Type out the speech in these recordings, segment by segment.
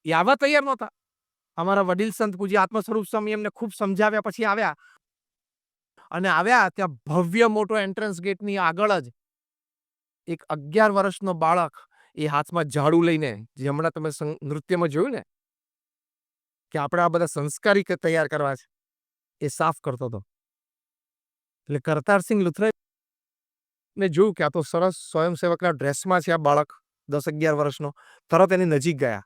એ આવવા તૈયાર નહોતા. અમારા વડીલ સંત પૂજ્ય આત્મ સ્વરૂપ સ્વામી એમને ખૂબ સમજાવ્યા પછી આવ્યા. અને આવ્યા ત્યાં ભવ્ય મોટો એન્ટ્રન્સ ગેટની આગળ જ એક 11 વર્ષનો બાળક એ હાથમાં ઝાડુ લઈને, જે હમણાં તમે નૃત્યમાં જોયું ને કે આપણે આ બધા સંસ્કારી તૈયાર કરવા છે, એ સાફ કરતો હતો. એટલે કરતારસિંહ લુથરાએ મેં જોયું કે આ તો સરસ સ્વયંસેવકના ડ્રેસમાં છે આ બાળક 10-11 વર્ષનો. તરત એની નજીક ગયા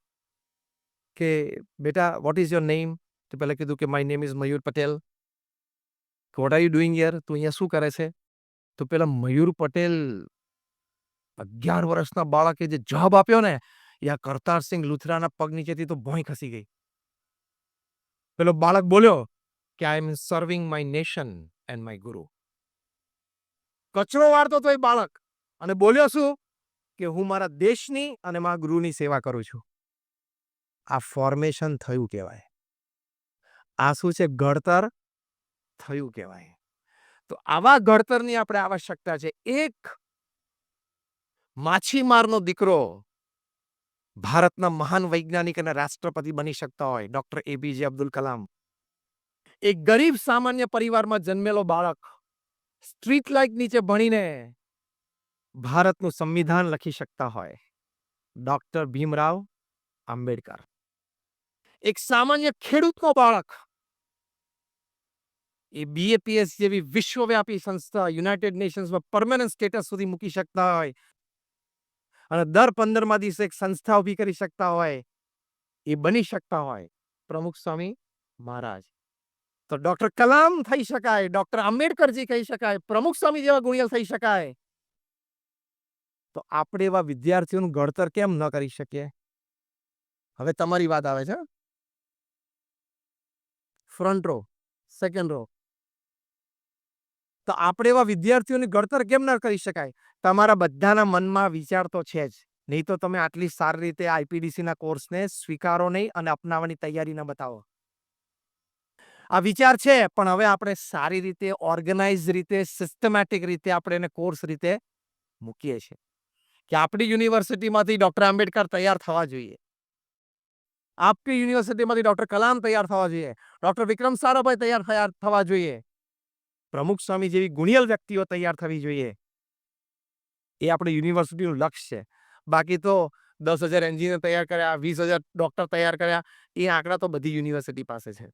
કે બેટા વોટ ઇઝ યોર નેમ? તો પહેલા કીધું કે my name is Mayur Patel. What are you doing here? તું અહીંયા શું કરે છે? તો પેલા મયુર પટેલ 11 વર્ષના બાળકે જે જવાબ આપ્યો ને, એ આ કરતારસિંહ લુથરાના પગ નીચેથી તો ભોંય ખસી ગઈ. પેલો બાળક બોલ્યો કે I am serving my nation and my guru. કચરો વાળતો તો એ બાળક અને બોલ્યો શું કે હું મારા દેશની અને મારા ગુરુની સેવા કરું છું. આ ફોર્મેશન થયું કહેવાય. આ શું છે? ઘડતર થયું કહેવાય. તો આવા ઘડતરની આપણે આવશ્યકતા છે. એક માછીમારનો દીકરો ભારતના મહાન વૈજ્ઞાનિક અને રાષ્ટ્રપતિ બની શકતા હોય, ડોક્ટર એપીજે અબ્દુલ કલામ. એક ગરીબ સામાન્ય પરિવારમાં જન્મેલો બાળક સ્ટ્રીટ લાઇટ નીચે ભણીને ભારતનું સંવિધાન લખી શકતા હોય, ડોક્ટર ભીમરાવ આંબેડકર. એક સામાન્ય ખેડૂતનો બાળક એ બીએપીએસ જેવી વિશ્વવ્યાપી સંસ્થા યુનાઇટેડ નેશન્સમાં પરમેનન્ટ સ્ટેટસ સુધી મૂકી શકતા હોય અને દર 15મા દિવસે એક સંસ્થા ઊભી કરી શકતા હોય, એ બની શકતા હોય પ્રમુખ સ્વામી મહારાજ. તો ડોક્ટર કલામ થઈ શકાય, ડોક્ટર આંબેડકરજી કહી શકાય, પ્રમુખ સ્વામી જેવા ગુણિયલ થઈ શકાય. તો આપણે એવા વિદ્યાર્થીઓનું ઘડતર કેમ ન કરી શકીએ? હવે તમારી વાત આવે છે. Front row, second row. તો આપણે એવા વિદ્યાર્થીઓની ઘડતર કેમ ન કરી શકાય? તમારા બધાના મનમાં વિચાર તો છે જ. નહીં તો તમે આટલી સારી રીતે આઈપીડીસીના કોર્સને સ્વીકારો નહીં અને અપનાવવાની તૈયારી ન બતાવો. આ વિચાર છે, પણ હવે આપણે સારી રીતે ઓર્ગેનાઇઝ રીતે સિસ્ટમેટિક રીતે આપણે એને કોર્સ રીતે મૂકીએ છીએ કે આપણી યુનિવર્સિટીમાંથી ડોક્ટર આંબેડકર તૈયાર થવા જોઈએ, આપની યુનિવર્સિટીમાંથી ડોક્ટર કલામ તૈયાર થવા જોઈએ, ડોક્ટર વિક્રમ સારાભાઈ તૈયાર થવા જોઈએ, પ્રમુખ સ્વામી જેવી ગુણિયલ વ્યક્તિઓ તૈયાર થવી જોઈએ. એ આપણી યુનિવર્સિટીનું લક્ષ્ય છે. બાકી તો 10,000 એન્જિનિયર તૈયાર કર્યા, 20,000 ડોક્ટર તૈયાર કર્યા, એ આંકડા તો બધી યુનિવર્સિટી પાસે છે.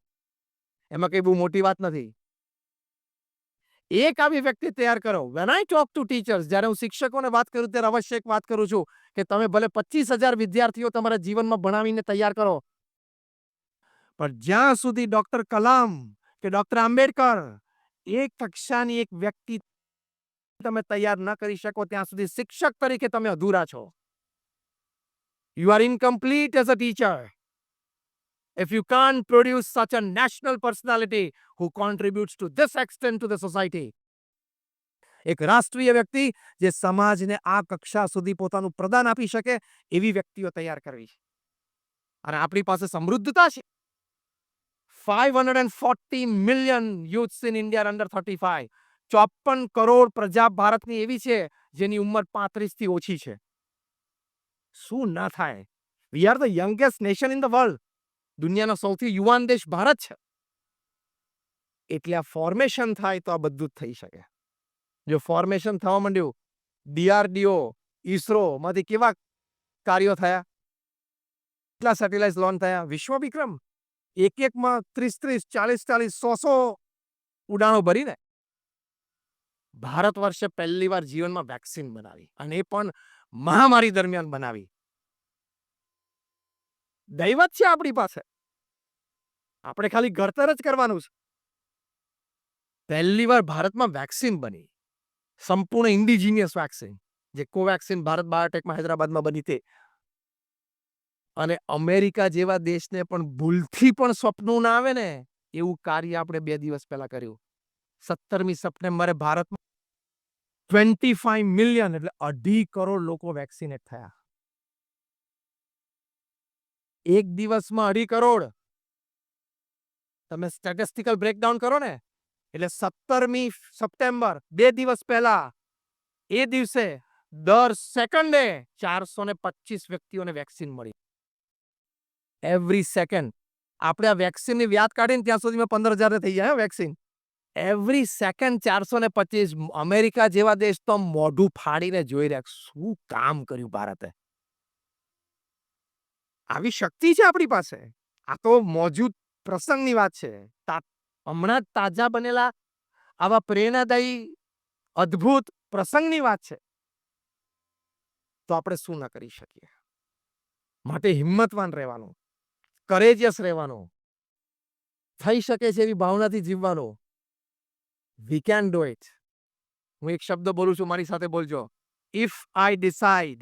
એમાં કઈ બહુ મોટી વાત નથી. એક આવી વ્યક્તિ તૈયાર કરો. When I talk to teachers, જ્યારે હું શિક્ષકોને વાત કરું ત્યારે અવશ્ય એક વાત કરું છું કે તમે ભલે 25,000 વિદ્યાર્થીઓ તમારા જીવનમાં ભણાવીને તૈયાર કરો, પણ જ્યાં સુધી ડોક્ટર કલામ કે ડોક્ટર આંબેડકર એક કક્ષાની એક વ્યક્તિ તમે તૈયાર ન કરી શકો, ત્યાં સુધી શિક્ષક તરીકે તમે અધૂરા છો. You are incomplete as a teacher if you can't produce such a national personality who contributes to this extent to the society. એક રાષ્ટ્રીય વ્યક્તિ જે સમાજને આ કક્ષા સુધી પોતાનું પ્રદાન આપી શકે એવી વ્યક્તિઓ તૈયાર કરવી છે. અને આપણી પાસે સમૃદ્ધતા છે. 540 million youths in India under 35. 54 crore પ્રજા ભારતની એવી છે જેની ઉંમર 35 થી ઓછી છે. શું ના થાય? We are the youngest nation in the world. દુનિયાનો સૌથી યુવાન દેશ ભારત છે. એટલે આ ફોર્મેશન થાય તો આ બધું જ થઈ શકે. જો ફોર્મેશન થવા માંડ્યું, ડીઆરડીઓ, ઈસરો માંથી કેવા કાર્યો થયા, કેટલા સેટેલાઇટ લોન્ચ થયા, વિશ્વ વિક્રમ એકમાં 30, 40, 100 ઉડાણો ભરીને ભારત વર્ષે પહેલી વાર જીવનમાં વેક્સિન બનાવી, અને એ પણ મહામારી દરમિયાન બનાવી. દૈવત છે આપણી પાસે. આપણે ખાલી ઘડતર જ કરવાનું છે. પહેલી વાર ભારતમાં વેક્સિન બની, સંપૂર્ણ ઇન્ડિજિનિયસ વેક્સિન, જે કોવેક્સિન ભારત બાયોટેકમાં હૈદરાબાદમાં બની તે. અને અમેરિકા જેવા દેશને પણ ભૂલથી પણ સ્વપ્નું ના આવે ને એવું કાર્ય આપણે 2 દિવસ પહેલા કર્યું. 17મી સપ્ટેમ્બરે ભારતમાં 25 મિલિયન એટલે 2.5 કરોડ લોકો વેક્સિનેટ થયા. એક દિવસમાં 2.5 કરોડ. તમે સ્ટેટિસ્ટિકલ બ્રેકડાઉન કરો ને, એટલે 17મી સપ્ટેમ્બર 2 દિવસ પહેલા એ દિવસે દર સેકન્ડે 425 વ્યક્તિઓને વેક્સિન મળી. Every second. આપણે આ વેક્સિનની વ્યાત કાઢીને ત્યાં સુધીમાં 15,000 થઈ જાય વેક્સિન. Every second 425. અમેરિકા જેવા દેશ તો મોઢું ફાડીને જોઈ રહ્યા શું કામ કર્યું ભારતે. આવી શક્તિ છે આપણી પાસે. આ તો મોજૂદ પ્રસંગની વાત છે. હમણાં જ તાજા બનેલા આવા પ્રેરણાદાયી અદ્ભુત પ્રસંગની વાત છે. તો આપણે શું ના કરી શકીએ. માટે હિંમતવાન રહેવાનું, કરેજિયસ રહેવાનું, થઈ શકે છે એવી ભાવનાથી જીવવાનું. We can do it. હું એક શબ્દ બોલું છું, મારી સાથે બોલજો. If I decide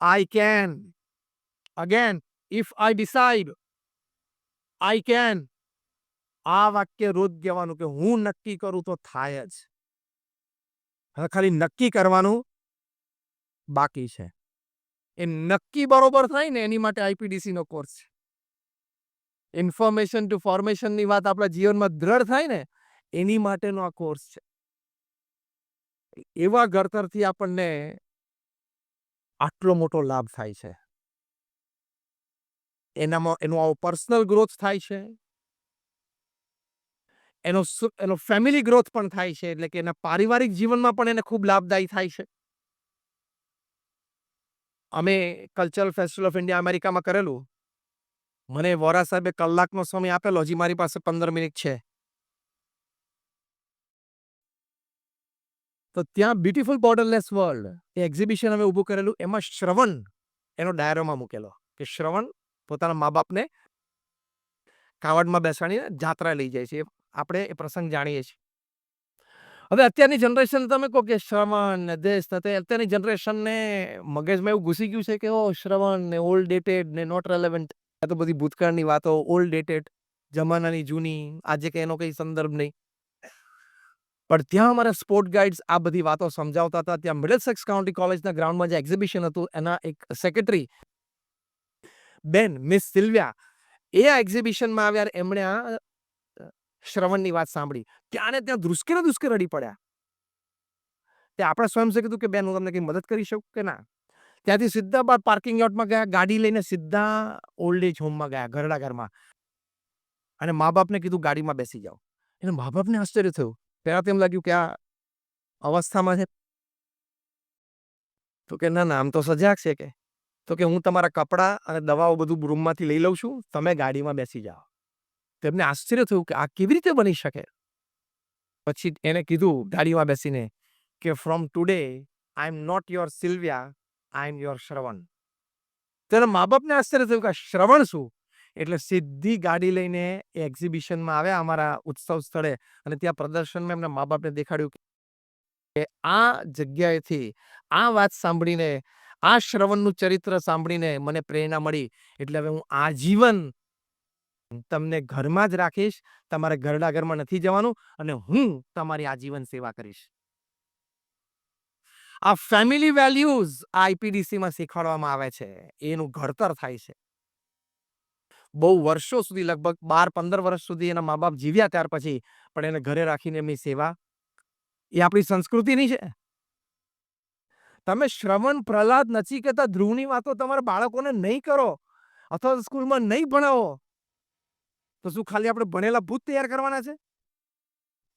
I can. Again, if I decide I can. આ વાક્ય રોજ કહેવાનું કે હું નક્કી કરું તો થાય જ. હવે ખાલી નક્કી કરવાનું બાકી છે. એ નક્કી બરોબર થાય ને એની માટે આઈપીડીસી નો કોર્સ છે. ઇન્ફોર્મેશન ટુ ફોર્મેશનની વાત આપણા જીવનમાં દ્રઢ થાય ને એની માટેનો આ કોર્સ છે. એવા ઘડતરથી આપણને આટલો મોટો લાભ થાય છે. એનામાં એનો આવો પર્સનલ ગ્રોથ થાય છે, એનો ફેમિલી ગ્રોથ પણ થાય છે, એટલે કે એના પારિવારિક જીવનમાં પણ એને ખૂબ લાભદાયી થાય છે. અમે કલ્ચરલ ફેસ્ટિવલ ઓફ ઇન્ડિયા અમેરિકામાં કરેલું. મને વોરા સાહેબે કલાકનો સમય આપેલો. હજી મારી પાસે 15 મિનિટ છે. તો ત્યાં બ્યુટીફુલ બોર્ડરલેસ વર્લ્ડ એ એક્ઝિબિશન અમે ઊભું કરેલું. એમાં શ્રવણ એનો ડાયરોમાં મૂકેલો કે શ્રવણ પોતાના મા બાપને કાવડમાં બેસાડીને જાત્રા લઈ જાય છે. આપણે એ પ્રસંગ જાણીએ છીએ. હવે અત્યારની જનરેશન તમે કહો કે શ્રવણ ને દેશ અત્યારની જનરેશનને મગજમાં એવું ઘૂસી ગયું છે કે શ્રવણ ને ઓલ્ડ ડેટેડ ને નોટ રેલેવન્ટ. આ તો બધી ભૂતકાળની વાતો, ઓલ્ડ ડેટેડ, જમાનાની જૂની, આજે કે એનો કઈ સંદર્ભ નહીં. પણ ત્યાં અમારા સ્પોર્ટ ગાઈડ્સ આ બધી વાતો સમજાવતા હતા. ત્યાં મિડલસેક્સ કાઉન્ટી કોલેજના ગ્રાઉન્ડમાં જે એક્ઝિબિશન હતું એના એક સેક્રેટરી બેન મિસ સિલ્વિયા એ આ એક્ઝિબિશનમાં આવ્યા. એમણે આ શ્રવણની વાત સાંભળી. ત્યાં ધ્રુસકે રડી પડ્યા. તે આપણે સ્વયં કીધું કે બેન હું તમને કઈ મદદ કરી શકું કે ના. ત્યાંથી સીધા બાદ પાર્કિંગ લોટમાં ગયા, ગાડી લઈને સીધા ઓલ્ડ એજ હોમમાં ગયા, ઘરડા ઘરમાં. અને મા બાપને કીધું ગાડીમાં બેસી જાઓ. એને મા બાપને આશ્ચર્ય થયું. પહેલા તો એમ લાગ્યું કે આ અવસ્થામાં છે. તો કે ના આમ તો સજાગ છે કે. તો કે હું તમારા કપડાં અને દવાઓ બધું રૂમમાંથી લઈ લઉં છું, તમે ગાડીમાં બેસી જાઓ. તેમને આશ્ચર્ય થયું કે આ કેવી રીતે બની શકે. પછી એને કીધું ગાડીમાં બેસીને કે from today I am not your Sylvia, I am your Shravan. તેના મા બાપને આશ્ચર્ય થયું કે શ્રવણ શું. એટલે સીધી ગાડી લઈને એ એક્ઝિબિશનમાં આવ્યા અમારા ઉત્સવ સ્થળે. અને ત્યાં પ્રદર્શનમાં એમના મા બાપને દેખાડ્યું કે આ જગ્યાએથી આ વાત સાંભળીને, આ શ્રવણનું ચરિત્ર સાંભળીને મને પ્રેરણા મળી. એટલે હવે હું આજીવન તમને ઘરમાં જ રાખીશ, તમારે ઘરડા ઘરમાં નથી જવાનું, અને હું તમારી આજીવન સેવા કરીશ. આ ફેમિલી વેલ્યુઝ આઈપીડીસીમાં શીખવાડવામાં આવે છે. એનું ઘડતર થાય છે. બહુ વર્ષો સુધી, લગભગ 12-15 વર્ષ સુધી એના મા બાપ જીવ્યા. ત્યાર પછી પણ એને ઘરે રાખીને એમની સેવા, એ આપણી સંસ્કૃતિની છે. તમે શ્રવણ, પ્રહલાદ, નચિકેતા, ધ્રુવની વાતો તમારા બાળકોને નહીં કરો અથવા સ્કૂલમાં નહીં ભણાવો તો શું ખાલી આપણે ભણેલા ભૂત તૈયાર કરવાના છે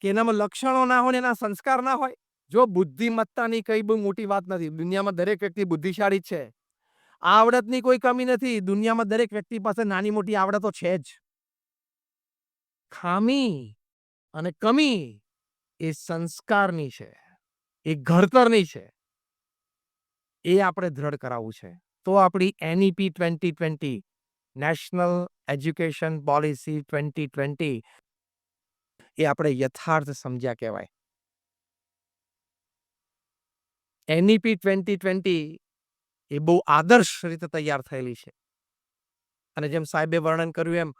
કે એનામાં લક્ષણો ના હોય, એના સંસ્કાર ના હોય? જો બુદ્ધિમત્તાની કઈ બહુ મોટી વાત નથી. દુનિયામાં દરેક વ્યક્તિ બુદ્ધિશાળી છે. આવડતની કોઈ કમી નથી. દુનિયામાં દરેક વ્યક્તિ પાસે નાની મોટી આવડતો છે જ. ખામી અને કમી એ સંસ્કારની છે, એ ઘડતરની છે. એ આપણે દ્રઢ કરાવવું છે. તો આપણી એનઈપી 2020 નેશનલ એજ્યુકેશન પોલિસી 2020 એ આપણે યથાર્થ સમજ્યા કહેવાય. એનઈપી 2020 એ બહુ આદર્શ રીતે તૈયાર થયેલી છે. અને જેમ સાહેબે વર્ણન કર્યું એમ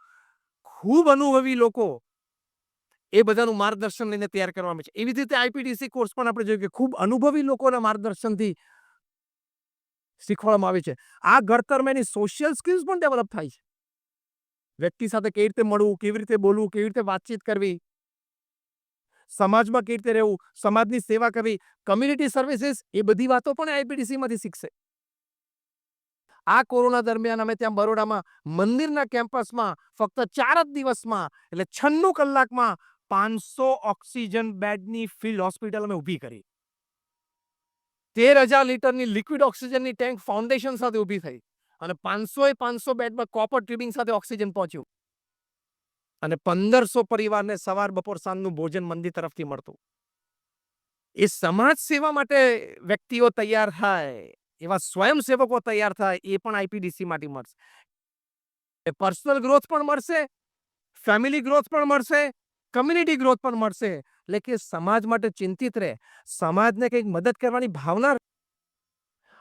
ખૂબ અનુભવી લોકો એ બધાનું માર્ગદર્શન લઈને તૈયાર કરવામાં છે. એવી રીતે આઈપીડીસી કોર્સ પણ આપણે જોયું કે ખૂબ અનુભવી લોકોના માર્ગદર્શનથી શીખવાડવામાં આવે છે. આ ઘડતરમાં એની સોશિયલ સ્કિલ્સ પણ ડેવલપ થાય છે. વ્યક્તિ સાથે કેવી રીતે મળવું, કેવી રીતે બોલવું, કેવી રીતે વાતચીત કરવી, સમાજમાં કેવી રીતે રહેવું, સમાજની સેવા કરવી, કમ્યુનિટી સર્વિસીસ, એ બધી વાતો પણ આઈપીડીસી માંથી શીખશે. આ કોરોના દરમિયાન અમે ત્યાં બરોડામાં મંદિરના કેમ્પસમાં ફક્ત 4 જ દિવસમાં એટલે 96 કલાકમાં 500 ઓક્સિજન બેડની ફિલ્ડ હોસ્પિટલ અમે ઊભી કરી. 13,000 લીટરની લિક્વિડ ઓક્સિજનની ટેન્ક ફાઉન્ડેશન સાથે ઊભી થઈ અને 500 બેડમાં કોપર ટ્યુબિંગ સાથે ઓક્સિજન પહોંચ્યું અને 1,500 પરિવારને સવાર બપોર સાંજનું ભોજન મંદિર તરફથી મળતું. એ સમાજ સેવા માટે વ્યક્તિઓ તૈયાર થાય, એવા સ્વયંસેવકો તૈયાર થાય, એ પણ આઈપીડીસીમાંથી મળશે. પર્સનલ ગ્રોથ પણ મળશે, ફેમિલી ગ્રોથ પણ મળશે, કમ્યુનિટી ગ્રોથ પણ મળશે. એટલે કે સમાજ માટે ચિંતિત રહે, સમાજને કંઈક મદદ કરવાની ભાવના.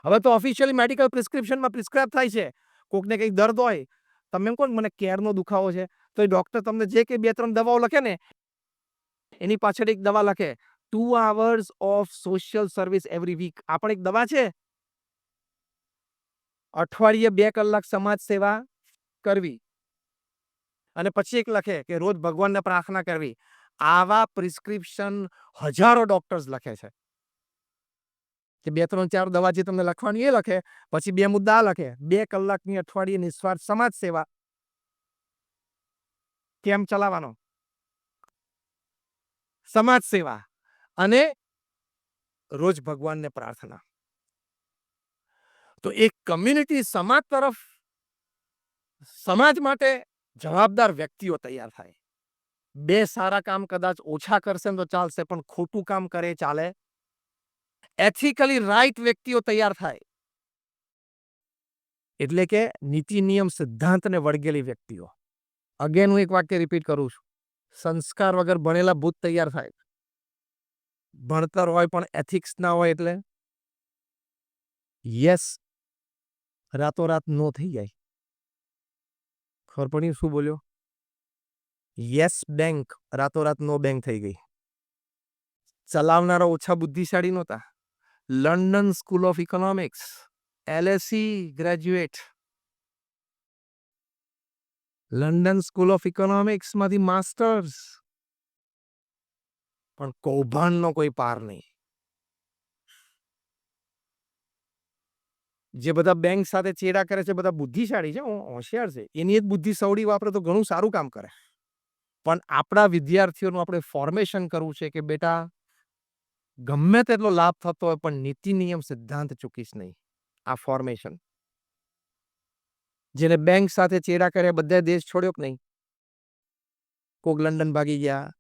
હવે તો ઓફિશિયલી મેડિકલ પ્રિસ્ક્રિપ્શનમાં પ્રિસ્ક્રાઇબ થાય છે. કોકને કંઈક દર્દ હોય, તમે એમ કહો મને કેરનો દુખાવો છે, તો એ ડોક્ટર તમને જે કે 2-3 દવાઓ લખે ને, એની પાછળ એક દવા લખે 2 hours of social service every week. આ પણ એક દવા છે. અઠવાડિયે 2 કલાક સમાજ સેવા કરવી અને પછી એક લખે કે રોજ ભગવાનને પ્રાર્થના કરવી. આવા પ્રિસ્ક્રિપ્શન હજારો ડોક્ટર્સ લખે છે કે 2-3-4 દવા જે તમને લખવાની એ લખે, પછી 2 મુદ્દા લખે, 2 કલાકની અઠવાડિયે નિસ્વાર્થ સમાજ સેવા. કેમ ચલાવવાનો? સમાજ સેવા અને રોજ ભગવાનને પ્રાર્થના. તો એક કમ્યુનિટી સમાજ તરફ, સમાજ માટે જવાબદાર વ્યક્તિઓ તૈયાર થાય. 2 સારા કામ કદાચ ઓછા કરશે તો ચાલશે, પણ ખોટું કામ કરે ચાલે. એથિકલી રાઈટ વ્યક્તિઓ તૈયાર થાય. એટલે કે નીતિ નિયમ સિદ્ધાંતને વળગેલી વ્યક્તિઓ. અગેન હું એક વાક્ય રિપીટ કરું છું. સંસ્કાર વગર ભણેલા ભૂત તૈયાર થાય. ભણતર હોય પણ એથિક્સ ના હોય એટલે યસ રાતોરાત નો થઈ જાય. ખબર પડી શું બોલ્યો? યસ બેંક રાતોરાત નો બેંક થઈ ગઈ. ચલાવનારા ઓછા બુદ્ધિશાળી નહોતા. London school of economics, LSE graduate, London school of ઇકોનોમિક્સમાંથી માસ્ટર્સ, પણ કૌભાંડનો કોઈ પાર નહીં. જે બધા બેંક સાથે ચેડા કરે છે બધા બુદ્ધિશાળી છે, હોશિયાર છે. એની જ બુદ્ધિ સવડી વાપરે તો ઘણું સારું કામ કરે. પણ આપણા વિદ્યાર્થીઓનું આપણે ફોર્મેશન કરવું છે કે બેટા ગમે તેટલો લાભ થતો હોય પણ નીતિ નિયમ સિદ્ધાંત ચૂકીશ નહીં. આ ફોર્મેશન. જેને બેંક સાથે ચેડા કર્યા બધા દેશ છોડ્યો કે નહીં? કોક લંડન ભાગી ગયા,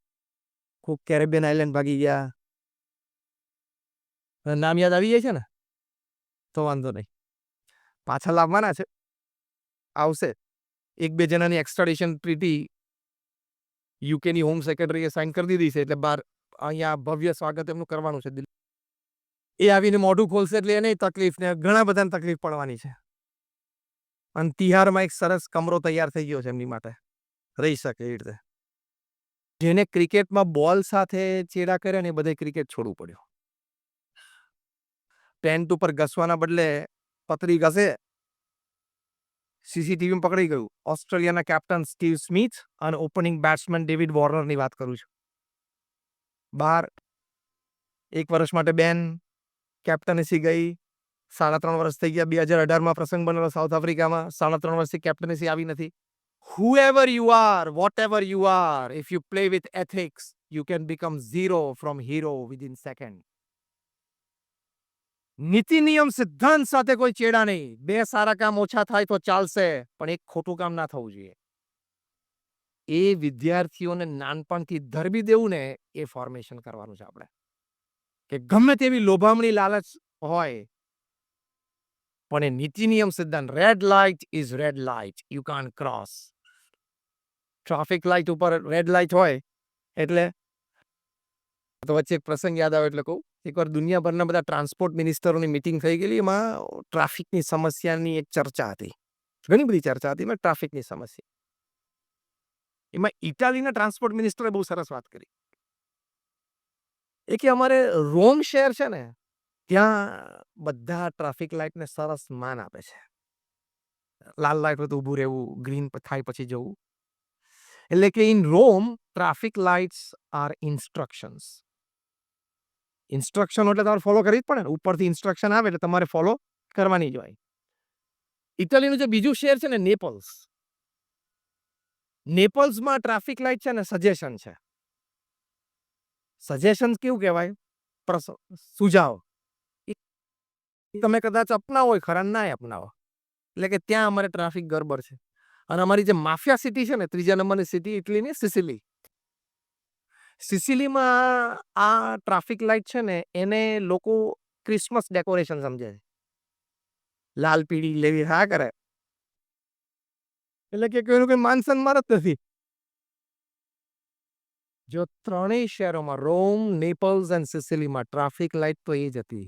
કોક કેરેબિયન આઇલેન્ડ ભાગી ગયા. નામ યાદ આવી જાય છે ને તો વાંધો નહીં, પાછા લાવવાના છે, આવશે. 1-2 જણાની એક્સ્ટ્રાડિશન ટ્રીટી યુકેની હોમ સેક્રેટરીએ સાઇન કરી દીધી છે, એટલે બહાર અહીંયા ભવ્ય સ્વાગત એમનું કરવાનું છે. એ આવીને મોઢું ખોલશે એટલે એને તકલીફ ને ઘણા બધાને તકલીફ પડવાની છે. અને તિહારમાં એક સરસ કમરો તૈયાર થઈ ગયો છે એમની માટે, રહી શકે એ રીતે. જેને ક્રિકેટમાં બોલ સાથે ચેડા કર્યા ને એ બધે ક્રિકેટ છોડવું પડ્યું. ટેન્ટ ઉપર ઘસવાના બદલે પતરી ઘસે. સીસીટીવી પકડી ગયું. ઓસ્ટ્રેલિયાના કેપ્ટન સ્ટીવ સ્મિથ અને ઓપનિંગ બેટ્સમેન ડેવિડ વોર્નરની વાત કરું છું. બહાર 1 વર્ષ માટે બેન, કેપ્ટનસી ગઈ. 3.5 વર્ષ થઈ ગયા. 2018માં પ્રસંગ બનેલો સાઉથ આફ્રિકામાં. 3.5 વર્ષથી કેપ્ટનસી આવી નથી. Whoever you are, whatever you are, if you play with ethics, you can become zero from hero within second. નીતિ નિયમ સિદ્ધાંત સાથે કોઈ ચેડા નહીં. 2 સારા કામ ઓછા થાય તો ચાલશે, પણ એક ખોટું કામ ના થવું જોઈએ. એ વિદ્યાર્થીઓને નાનપણથી ધરબી દેવું ને એ ફોર્મેશન કરવાનું છે આપણે. કે ગમે તેવી લોભામણી લાલચ હોય પણ એ નીતિ નિયમ સિદ્ધાંત, red light is red light, you can't cross. Traffic light ઉપર રેડ લાઇટ હોય એટલે તો વચ્ચે એક પ્રસંગ યાદ આવે એટલે કહું. એકવાર દુનિયાભરના બધા ટ્રાન્સપોર્ટ મિનિસ્ટરોની મીટિંગ થઈ ગયેલી. એમાં ટ્રાફિકની સમસ્યાની એક ચર્ચા હતી. ઘણી બધી ચર્ચા હતી એમાં ટ્રાફિકની સમસ્યા. એમાં ઇટાલીના ટ્રાન્સપોર્ટ મિનિસ્ટરે બહુ સરસ વાત કરી. એ કે અમારે રોમ શહેર છે ને ત્યાં બધા ટ્રાફિક લાઇટને સરસ માન આપે છે. લાલ લાઇટ હોય તો ઊભું રહેવું, ગ્રીન થાય પછી જવું. એટલે કે in Rome traffic lights are instructions. Instruction એટલે તમારે ફોલો કરવી જ પડે ને. ઉપરથી ઇન્સ્ટ્રક્શન આવે એટલે તમારે ફોલો કરવાની જ હોય. ઇટલીનું જે બીજું શહેર છે ને નેપલ્સ, નેપલ્સમાં ટ્રાફિક લાઈટ છે ને સજેશન છે. સજેશન કેવું કહેવાય? સુઝાવ. એ તમે કદાચ અપનાવો હોય ખરા ના અપનાવો. એટલે કે ત્યાં અમારે ટ્રાફિક ગરબડ છે. અને અમારી જે માફિયા સિટી છે ને 3જા નંબરની સિટી ઇટલીની સિસિલી. સિસિલીમાં આ ટ્રાફિક લાઈટ છે ને એને લોકો ક્રિસમસ ડેકોરેશન સમજે છે. લાલ પીળી લેવી હા કરે. એટલે કે કોઈનું કોઈ માન સન્માન જ નથી. જો ત્રણેય શહેરોમાં રોમ, નેપલ્સ એન્ડ સિસિલીમાં ટ્રાફિક લાઈટ તો એ જ હતી.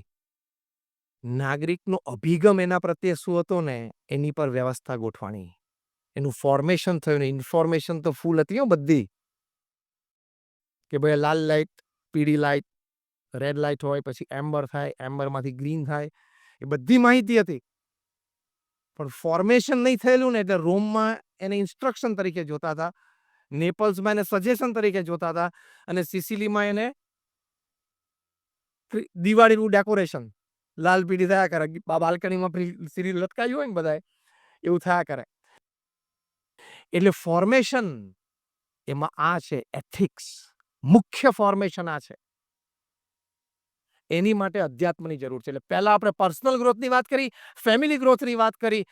નાગરિકનો અભિગમ એના પ્રત્યે શું હતો ને એની પર વ્યવસ્થા ગોઠવાની. એનું ફોર્મેશન થયું ને ઇન્ફોર્મેશન તો ફૂલ હતી હો બધી. કે ભાઈ લાલ લાઈટ, પીળી લાઈટ, રેડ લાઈટ હોય પછી એમ્બર થાય, એમ્બરમાંથી ગ્રીન થાય. એ બધી માહિતી હતી. પણ ફોર્મેશન નહીં થયેલું ને એટલે રોમમાં એને ઇન્સ્ટ્રક્શન તરીકે જોતા હતા. નેપલ્સમાં એને સજેશન તરીકે જોતા હતા અને સિસિલીમાં એને દિવાળીનું ડેકોરેશન લાલ પીળી થયા કરે. બાલ્કનીમાં સીરી લટકાવી હોય ને બધાએ એવું થયા કરે. એટલે ફોર્મેશન એમાં આ છે એથિક્સ. મુખ્ય ફોર્મેશન આ છે. એની માટે અધ્યાત્મની જરૂર છે. એટલે પહેલા આપણે પર્સનલ ગ્રોથની વાત કરી, ફેમિલી ગ્રોથની વાત કરી,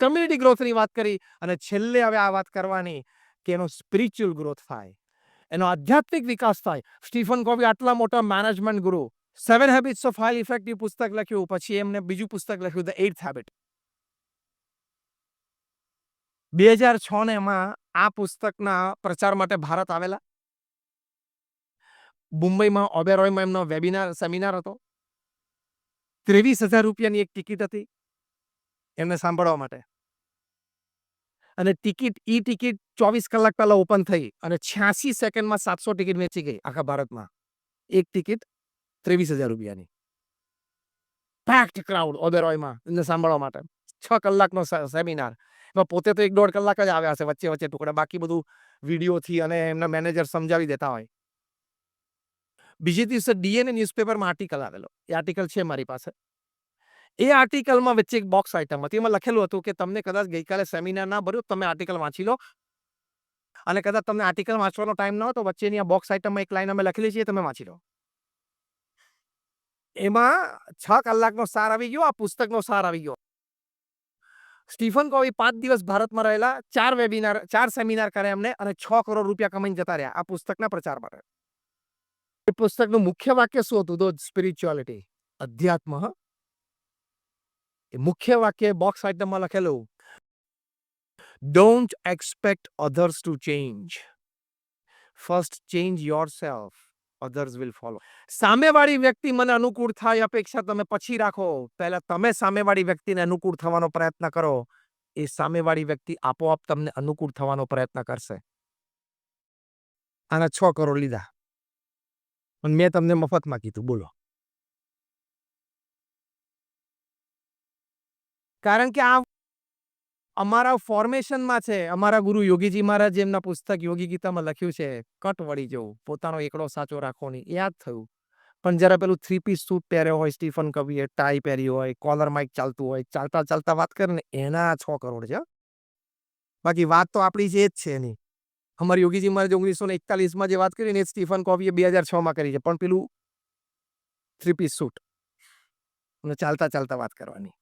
કમ્યુનિટી ગ્રોથની વાત કરી અને છેલ્લે હવે આ વાત કરવાની કે એનો સ્પિરિચ્યુઅલ ગ્રોથ થાય, એનો આધ્યાત્મિક વિકાસ થાય. સ્ટીફન કોવી આટલા મોટા મેનેજમેન્ટ ગુરુ, 7 હેબિટ્સ ઓફ હાઈલી ઇફેક્ટિવ પુસ્તક લખ્યું, પછી એમને બીજું પુસ્તક લખ્યું ધ 8th હેબિટ. 2006 ને એમાં આ પુસ્તકના પ્રચાર માટે ભારત આવેલા. મુંબઈમાં ઓબેરોયમાં એમનો સેમિનાર હતો. 23,000 રૂપિયાની એક ટિકિટ હતી એમને સાંભળવા માટે. અને ટિકિટ 24 કલાક પહેલા ઓપન થઈ અને 86 સેકન્ડમાં 700 ટિકિટ વેચી ગઈ આખા ભારતમાં. એક ટિકિટ 23,000 રૂપિયાની. પેક્ડ ક્રાઉડ ઓબેરોયમાં એમને સાંભળવા માટે. 6 કલાકનો સેમિનાર. એમાં પોતે તો 1-1.5 કલાક જ આવ્યા હશે વચ્ચે વચ્ચે ટુકડા, બાકી બધું વિડીયોથી અને એમના મેનેજર સમજાવી દેતા હોય. બીજે દિવસે ડીએનએ ન્યૂઝપેપરમાં આર્ટિકલ આવેલો. એ આર્ટિકલ છે મારી પાસે. એ આર્ટિકલમાં વચ્ચે એક બોક્સ આઇટમ હતી. એમાં લખેલું હતું કે તમને કદાચ ગઈકાલે સેમિનાર ના ભર્યું, તમે આર્ટિકલ વાંચી લો. અને કદાચ તમને આર્ટિકલ વાંચવાનો ટાઈમ ન હોય તો વચ્ચેની આ બોક્સ આઇટમમાં એક લાઈન અમે લખેલી છે, તમે વાંચી લો. એમાં 6 કલાકનો સાર આવી ગયો, આ પુસ્તકનો સાર આવી ગયો. સ્ટીફન કોવી 5 દિવસ ભારતમાં રહેલા, 4 સેમિનાર કર્યા એમને અને 6 કરોડ રૂપિયા કમાઈને જતા રહ્યા આ પુસ્તકના પ્રચાર માટે. એ પુસ્તકનું મુખ્ય વાક્ય શું હતું? તો સ્પિરિચ્યુઆલિટી, અધ્યાત્મ. એ મુખ્ય વાક્ય બોક્સ આઇટમમાં લખેલું, don't expect others to change. First change yourself, others will follow. સામેવાળી વ્યક્તિ મને અનુકૂળ થાય અપેક્ષા તમે પછી રાખો. પહેલા તમે સામેવાળી વ્યક્તિને અનુકૂળ થવાનો પ્રયત્ન કરો. એ સામેવાળી વ્યક્તિ આપોઆપ તમને અનુકૂળ થવાનો પ્રયત્ન કરશે. આના 6 કરોડ લીધા અને મેં તમને મફતમાં કીધું, બોલો. કારણ કે આ અમારા ફોર્મેશનમાં છે. અમારા ગુરુ યોગીજી મહારાજ એમના પુસ્તક યોગી ગીતામાં લખ્યું છે, કટ વળી જવું, પોતાનો એકડો સાચો રાખવો નહીં. યાદ થયું. પણ જરા પેલું 3 પીસ સૂટ પહેર્યો હોય, સ્ટીફન કવીએ ટાઈ પહેર્યું હોય, કોલર માઇક ચાલતું હોય, ચાલતા ચાલતા વાત કરે ને એના 6 કરોડ છે. બાકી વાત તો આપણી જે જ છે એની. અમારી યોગીજી મહારાજ 1941માં જે વાત કરી ને એ સ્ટીફન કોવીએ 2006માં કરી છે. પણ પેલું 3 પીસ સૂટ અને ચાલતા ચાલતા વાત કરવાની,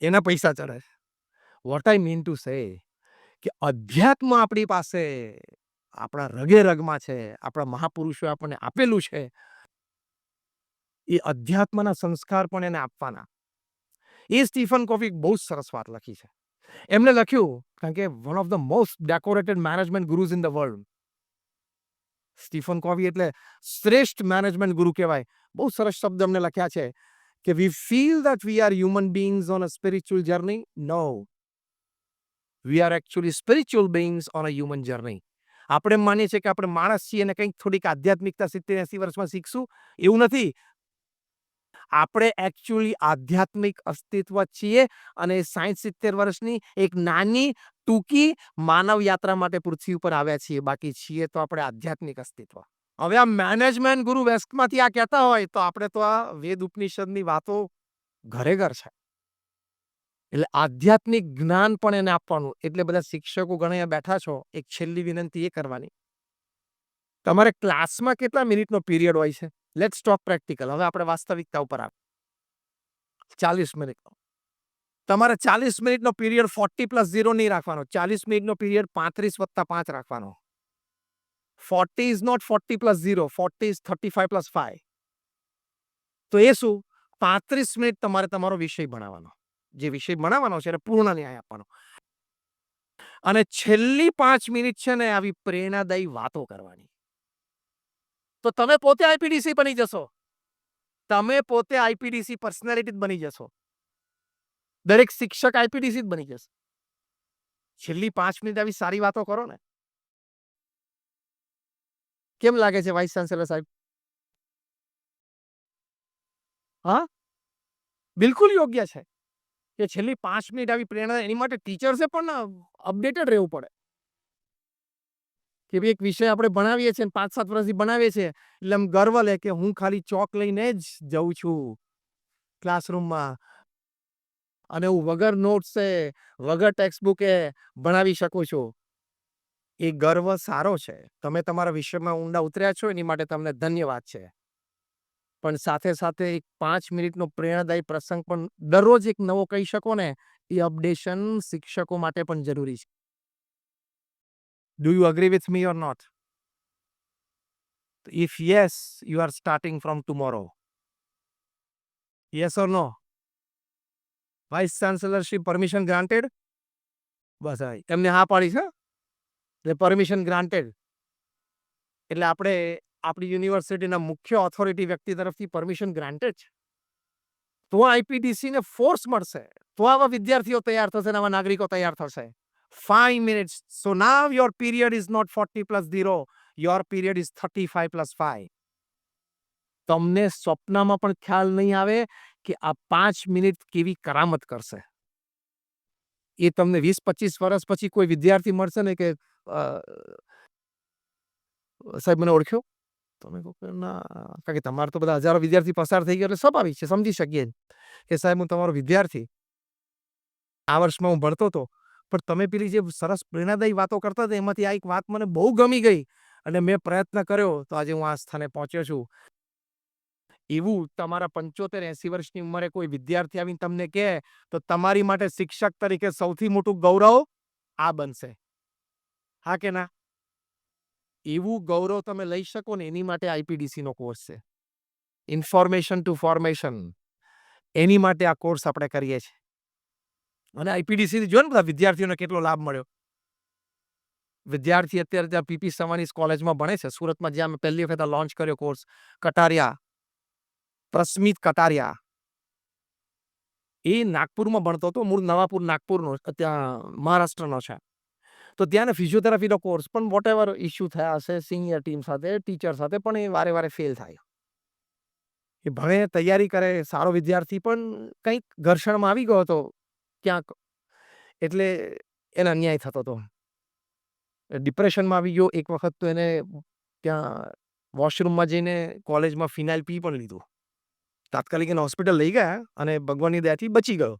એના પૈસા ચડે છે. What I mean to say કે અધ્યાત્મ આપણી પાસે આપણા રગે રગમાં છે. આપણા મહાપુરુષોએ આપણને આપેલું છે. એ અધ્યાત્મના સંસ્કાર પણ એને આપવાના. એ સ્ટીફન કોવી બહુ સરસ વાત લખી છે. એમને લખ્યું, કારણ કે one of the most decorated management gurus in the world. Stephen Covey એટલે શ્રેષ્ઠ મેનેજમેન્ટ ગુરુ કહેવાય. બહુ સરસ શબ્દ એમને લખ્યા છે કે we feel that we are human beings on a spiritual journey. No, we are actually spiritual beings on a human journey. આપણે માનીએ છીએ કે આપણે માણસ છીએ અને કંઈક થોડીક આધ્યાત્મિકતા 70-80 વર્ષમાં શીખશું, એવું નથી. આપણે એકચ્યુઅલી આધ્યાત્મિક અસ્તિત્વ છીએ અને 60-70 વર્ષની એક નાની ટૂંકી માનવ યાત્રા માટે પૃથ્વી ઉપર આવ્યા છીએ. બાકી છીએ તો આપણે આધ્યાત્મિક અસ્તિત્વ. હવે આ મેનેજમેન્ટ ગુરુ વેસ્ટમાંથી આ કહેતા હોય તો આપણે તો આ વેદ ઉપનિષદની વાતો ઘરે ઘર છે. એટલે આધ્યાત્મિક જ્ઞાન પણ એને આપવાનું. એટલે બધા શિક્ષકો ઘણા અહીંયા બેઠા છો, એક છેલ્લી વિનંતી એ કરવાની. તમારે ક્લાસમાં કેટલા મિનિટનો પીરિયડ હોય છે? Let's talk practical. હવે આપણે વાસ્તવિકતા ઉપર આવે. 40 મિનિટનો. તમારે 40 મિનિટનો પીરિયડ 40 પ્લસ 0 નહીં રાખવાનો. 40 મિનિટનો પીરિયડ 35 વત્તા 5 રાખવાનો. 40 is not 40 plus 0. 40 is 35 plus 5. તો એ શું? 35 મિનિટ તમારે તમારો વિષય ભણાવવાનો. જે વિષય ભણાવવાનો છે એને પૂર્ણ ન્યાય આપવાનો. અને છેલ્લી 5 મિનિટ છે ને આવી પ્રેરણાદાયી વાતો કરવાની. તો તમે પોતે આઈપીડીસી બની જશો. તમે પોતે આઈપીડીસી પર્સનાલિટી બની જશો. દરેક શિક્ષક આઈપીડીસી જ બની જશે. છેલ્લી 5 મિનિટ આવી સારી વાતો કરો ને. કેમ લાગે છે વાઇસ ચાન્સેલર સાહેબ? હા, બિલકુલ યોગ્ય છે કે છેલ્લી 5 મિનિટ આવી પ્રેરણા. એની માટે ટીચર્સે પણ અપડેટેડ રહેવું પડે કે ભાઈ એક વિષય આપણે ભણાવીએ છીએ 5-7 વર્ષથી ભણાવીએ છીએ એટલે એમ ગર્વ લે કે હું ખાલી ચોક લઈને જ જઉં છું ક્લાસરૂમમાં અને હું વગર નોટ્સે વગર ટેક્સ્ટ બુકે ભણાવી શકું છું. એ ગર્વ સારો છે. તમે તમારા વિષયમાં ઊંડા ઉતર્યા છો એની માટે તમને ધન્યવાદ છે. પણ સાથે સાથે એક 5 મિનિટનો પ્રેરણાદાયી પ્રસંગ પણ દરરોજ એક નવો કહી શકો ને, એ અપડેશન શિક્ષકો માટે પણ જરૂરી છે. Do you agree with me or not? If yes, you are starting from tomorrow. Yes or no? Vice chancellorship permission granted? બસ હા, એમને હા પાડી છે એટલે પરમિશન ગ્રાન્ટેડ. એટલે આપણે આપણી યુનિવર્સિટીના મુખ્ય ઓથોરિટી વ્યક્તિ તરફથી પરમિશન ગ્રાન્ટેડ છે. તો આઈપીડીસી ને ફોર્સ મળશે, તો આવા વિદ્યાર્થીઓ તૈયાર થશે અને આવા નાગરિકો તૈયાર થશે. 5 minutes. So now your period is not 40 plus 0. Your period is 35 plus 5. તમને સ્વપ્નમાં પણ ખ્યાલ નહીં આવે કે આ 5 મિનિટ કેવી કરામત કરશે. એ તમને 20-25 વર્ષ પછી કોઈ વિદ્યાર્થી મળશે ને કે સાહેબ મને ઓળખ્યો? તમે કહો કે ના, કારણ કે તમારે તો બધા હજારો વિદ્યાર્થી પસાર થઈ ગયા એટલે સ્વાભાવિક છે, સમજી શકીએ કે સાહેબ હું તમારો વિદ્યાર્થી આ વર્ષમાં હું ભણતો હતો. પણ તમે પેલી જે સરસ પ્રેરણાદાયી વાતો કરતા હતા એમાંથી આ એક વાત મને બહુ ગમી ગઈ અને મેં પ્રયત્ન કર્યો તો આજે હું આ સ્થાને પહોંચ્યો છું. એવું તમારા 75-80 વર્ષની ઉંમરે કોઈ વિદ્યાર્થી આવીને તમને કહે તો તમારી માટે શિક્ષક તરીકે સૌથી મોટું ગૌરવ આ બનશે. હા કે ના? એવું ગૌરવ તમે લઈ શકો ને એની માટે આઈપીડીસી નો કોર્સ છે. Information to formation. એની માટે આ કોર્સ આપણે કરીએ છીએ. અને આઈપીડીસી જો ને બધા વિદ્યાર્થીઓને કેટલો લાભ મળ્યો. વિદ્યાર્થી અત્યારે ત્યાં પીપી સવાનીસ કોલેજમાં ભણે છે સુરતમાં, જ્યાં મેં પહેલી વખત લોન્ચ કર્યો કોર્સ. કટારિયા, પ્રસ્મિત કટારિયા. એ નાગપુરમાં ભણતો હતો, મૂળ નવાપુર નાગપુરનો, ત્યાં મહારાષ્ટ્રનો છે. તો ત્યાં ફિઝિયોથેરાપીનો કોર્સ પણ વોટ એવર ઇસ્યુ થયા હશે સિનિયર ટીમ સાથે, ટીચર સાથે, પણ એ વારે વારે ફેલ થાય. એ ભણે, તૈયારી કરે, સારો વિદ્યાર્થી, પણ કંઈક ઘર્ષણમાં આવી ગયો હતો ક્યાંક, એટલે એને અન્યાય થતો હતો. ડિપ્રેશનમાં આવી ગયો. એક વખત તો એને ત્યાં વોશરૂમમાં જઈને કોલેજમાં ફિનાઇલ પી પણ લીધું. તાત્કાલિક એને હોસ્પિટલ લઈ ગયા અને ભગવાનની દયાથી બચી ગયો.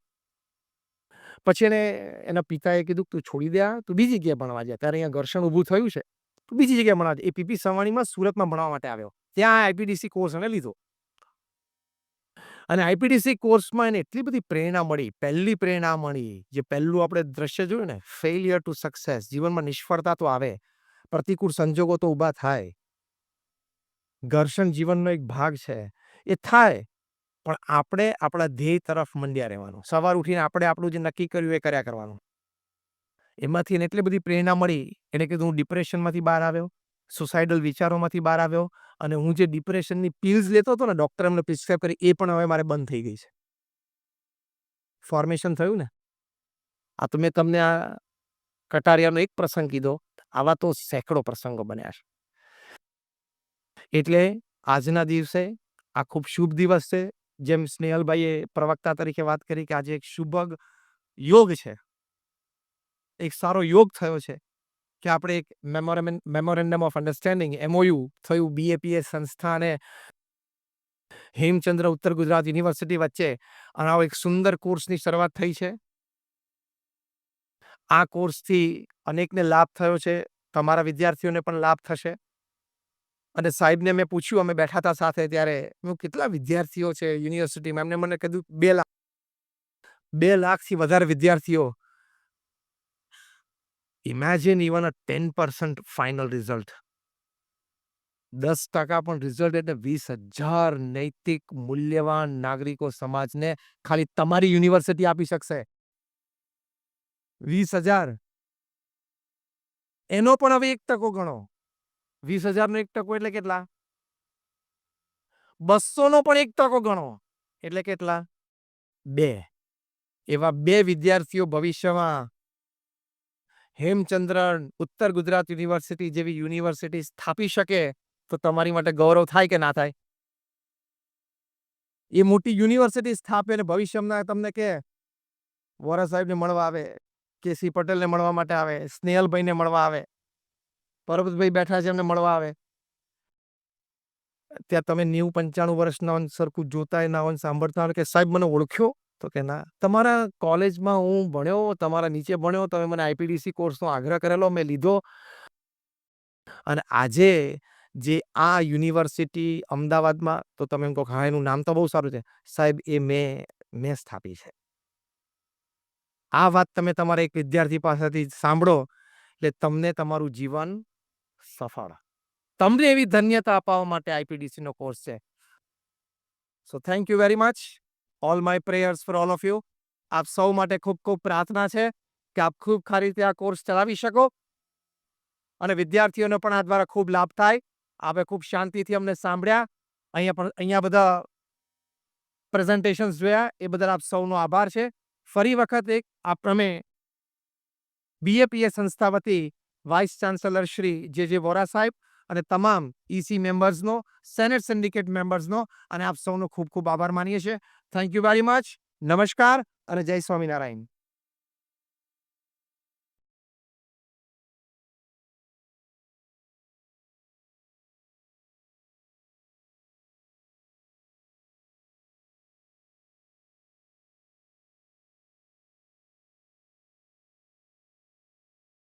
પછી એને એના પિતાએ કીધું તું છોડી દે, તું બીજી જગ્યાએ ભણવા જાય, ત્યારે અહીંયા ઘર્ષણ ઊભું થયું છે, તું બીજી જગ્યાએ ભણવા જાય. એ પીપી સવાણીમાં સુરતમાં ભણવા માટે આવ્યો. ત્યાં આઈપીડીસી કોર્સ એને લીધો અને આઈપીડીસી કોર્સમાં એને એટલી બધી પ્રેરણા મળી. પહેલી પ્રેરણા મળી, જે પહેલું આપણે દ્રશ્ય જોયું ને, ફેલિયર ટુ સક્સેસ. જીવનમાં નિષ્ફળતા તો આવે, પ્રતિકૂળ સંજોગો તો ઊભા થાય, ઘર્ષણ જીવનનો એક ભાગ છે, એ થાય, પણ આપણે આપણા ધ્યેય તરફ મંડ્યા રહેવાનું. સવાર ઉઠીને આપણે આપણું જે નક્કી કર્યું એ કર્યા કરવાનું. એમાંથી એને એટલી બધી પ્રેરણા મળી, એને કીધું હું ડિપ્રેશનમાંથી બહાર આવ્યો, સુસાઇડલ વિચારોમાંથી બહાર આવ્યો, અને હું જે ડિપ્રેશનની પિલ્સ લેતો હતો ને, ડોક્ટર એમને પ્રિસ્ક્રાઇબ કરી, એ પણ હવે મારે બંધ થઈ ગઈ છે. ફોર્મેશન થયું ને. આ તો મેં તમને આ કટારિયાનો એક પ્રસંગ કીધો, આવા તો સેંકડો પ્રસંગો બન્યા છે. એટલે આજના દિવસે આ ખૂબ શુભ દિવસ છે. જેમ સ્નેહલભાઈએ પ્રવક્તા તરીકે વાત કરી કે આજે એક શુભ યોગ છે, એક સારો યોગ થયો છે કે આપણે એક મેમોરેન્ડમ ઓફ અન્ડરસ્ટેન્ડિંગ MOU થયું BAPS સંસ્થા અને હેમચંદ્ર ઉત્તર ગુજરાત યુનિવર્સિટી વચ્ચે, અને આવો એક સુંદર કોર્સની શરૂઆત થઈ છે. આ કોર્સથી અનેકને લાભ થયો છે, તમારા વિદ્યાર્થીઓને પણ લાભ થશે. અને સાહેબને મેં પૂછ્યું, અમે બેઠા હતા સાથે ત્યારે, કેટલા વિદ્યાર્થીઓ છે યુનિવર્સિટીમાં? એમને મને કીધું 2 લાખ. 2 લાખથી વધારે વિદ્યાર્થીઓ. Imagine even a 10% final result. 10% પણ રિઝલ્ટ એટલે 20,000 નૈતિક મૂલ્યવાન નાગરિકો સમાજને ખાલી તમારી યુનિવર્સિટી આપી શકશે. 20,000. એનો પણ હવે 1% ગણો. 20,000 નો 1% એટલે કેટલા? 200 નો પણ 1% ગણો એટલે કેટલા? 2. એવા 2 વિદ્યાર્થીઓ ભવિષ્યમાં હેમચંદ્રન ઉત્તર ગુજરાત યુનિવર્સિટી જેવી યુનિવર્સિટી સ્થાપી શકે તો તમારી માટે ગૌરવ થાય કે ના થાય? એ મોટી યુનિવર્સિટી સ્થાપે અને ભવિષ્યમાં તમને કે વોરા સાહેબને મળવા આવે, કેસી પટેલને મળવા માટે આવે, સ્નેહલભાઈને મળવા આવે, પરબતભાઈ બેઠા છે એમને મળવા આવે. ત્યાં તમે 90-95 વર્ષના હોય, સરખું જોતાય ના હોય, સાંભળતા હોય કે સાહેબ મને ઓળખ્યો? તો કે ના, તમારા કોલેજમાં હું ભણ્યો, તમારા નીચે ભણ્યો, તમે મને આઈપીડીસી કોર્સનો આગ્રહ કરેલો, મેં લીધો. અને આજે જે આ યુનિવર્સિટી અમદાવાદમાં, તો તમે એમ કહો હા એનું નામ તો બહુ સારું છે સાહેબ, એ મેં સ્થાપી છે. આ વાત તમે તમારા એક વિદ્યાર્થી પાસેથી સાંભળો એટલે તમને તમારું જીવન સફળ. તમને એવી ધન્યતા અપાવવા માટે આઈપીડીસી નો કોર્સ છે. So thank you very much. All my prayers for all of you. આપ સૌ માટે ખૂબ ખૂબ પ્રાર્થના છે કે આપ ખૂબ સારી રીતે આ કોર્સ ચલાવી શકો અને વિદ્યાર્થીઓને પણ આ દ્વારા ખૂબ લાભ થાય. આપે ખૂબ શાંતિથી અમને સાંભળ્યા. અહીંયા બધા પ્રેઝન્ટેશન્સ જોયા એ બદલ આપ સૌનો આભાર છે. ફરી વખત એક આપણે બીએપીએ સંસ્થા વતી વાઇસ ચાન્સેલર શ્રી જે વોરા સાહેબ અને તમામ ઈસી મેમ્બર્સનો, સેનેટ સિન્ડિકેટ મેમ્બર્સનો અને આપ સૌનો ખૂબ ખૂબ આભાર માનીએ છીએ. Thank you very much. નમસ્કાર અને જય સ્વામિનારાયણ.